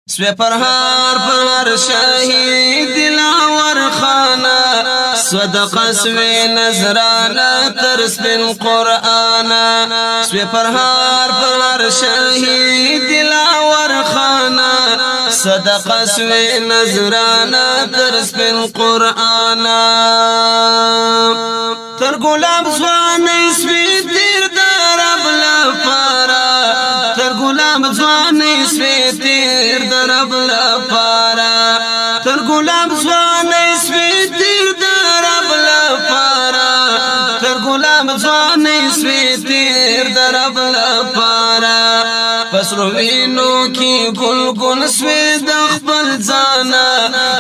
سوی پرهار پر شهید دلاور خانا صدقه سوی نظرانا ترس بالقرآن سوی پرهار پر شهید دلاور خانا صدقه سوی نظرانا ترس بالقرآن تر گلاب زوانی سوی تیر درب لفارا تر گلاب زوانی سوی تیر درب لفارا تر گلاب زوانی سوی تیر درب لفارا تر گلاب زوانی سوی تیر درب لفارا پس روینو کی گل گل سوی دخبل زانا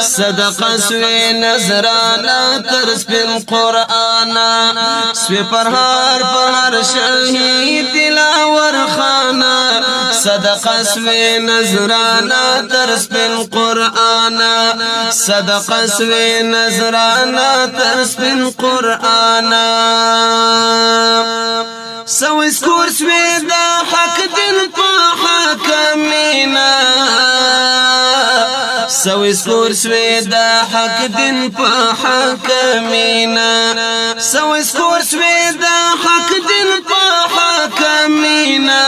صدقه سوی نظرانا ترس بالقرآن سوی پرهار پر شهید دلاور خانا صدقه سوی نظرانا ترس بالقرآن صدقه سوی نظرانا ترس بالقرآن سوی سکور سوی دا حق دن پا حکمینا سوی سکور سوی دا حق دن پا حکمینا سوی سکور سوی دا حق دن پا حکمینا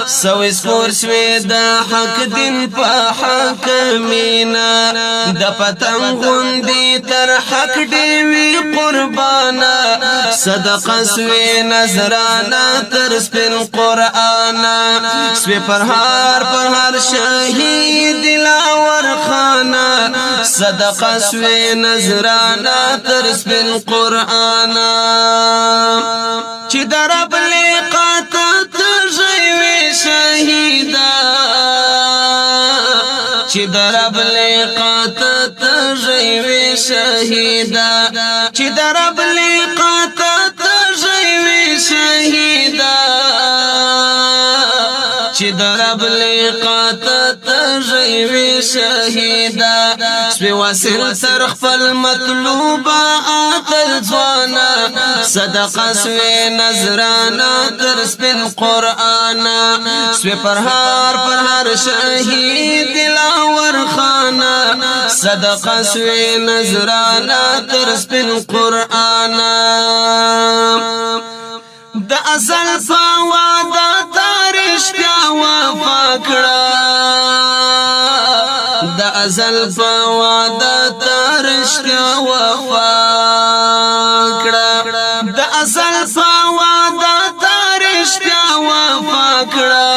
سوی سکور سوی دا حق دن پا حکمینا دا پتنگ غندی تر حق دیوی قربانا صدقه سوی نظرانا ترس بالقرآن سوی پرهار پر شهید دلاور خانا صدقه سوی نظرانا ترس بالقرآن چی درب لیقات تجیوی شهیدا چی درب لیقات تجیوی شهیدا چی درب لیقات تجیوی شهیدا چی درب لیقات تجیوی شهیدا سوی واسل ترخ فالمطلوبا آتل زوانا صدقه سوی نظرانا ترس بالقرآن سوی پرهار پر شهید دلاور خانا صدقه سوی نظرانا ترس بالقرآن دا ازل فاوادا تارش بیا وفا کړه دا ازل فاوادا تارش بیا وفا کړه دا ازل فاوادا تارش بیا وفا کړه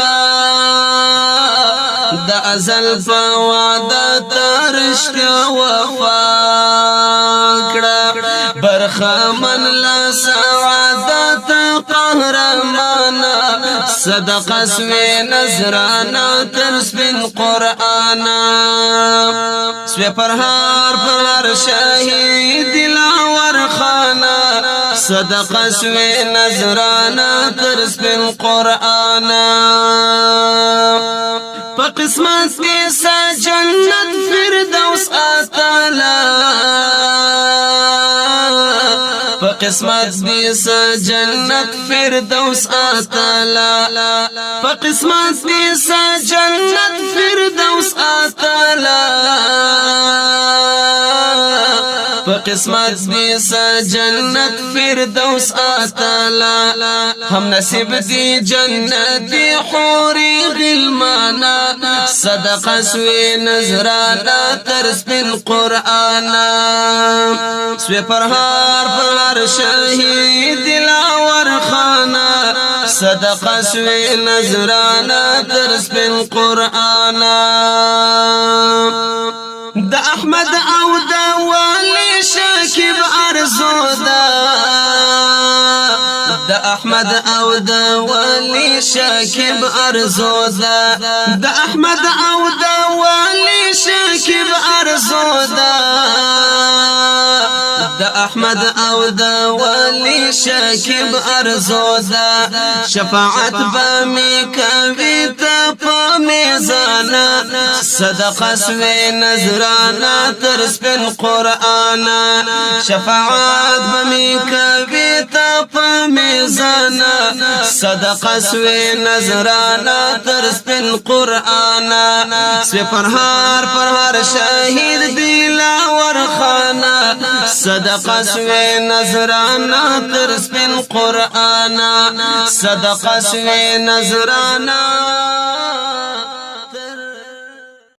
دا ازل فاوادا تارش بیا وفا کړه برخمن لا سعادت قهرمانا صدقه سوی نظرانا ترس بالقرآن سوی پرهار پر شهید دلاور خانا صدقه سوی نظرانا ترس بالقرآن پا قسمت بیسا جنت فردوس آتالا قسمت بیسا جنت فردوس آتالا قسمت بیسا جنت فردوس آتالا قسمت بیسا جنت فردوس آتالا هم نصیب دی جنتی حوری غلمانا صدقه سوی نظرانا ترس بالقرآن سوی پرهار پر شهید دلاور خانا صدقه سوی نظرانا ترس بالقرآن دا احمد او دا والی شاکب ارزو دا احمد او دا والی شاکب ارزو دا احمد او دا والی شاکب ارزو دا احمد او دا والی شاکب ارزو شفاعت با می کوي تا په میزان صدقه سوی نظرانا تر سپین قرآن شفاعت بمی کوي تا په میزان صدقه سوی نظرانا تر سپین قرآن سوی پرهار شهید دلاور خانا صدقه سوی نظرانا تر سپین قرآن صدقه سوی نظرانا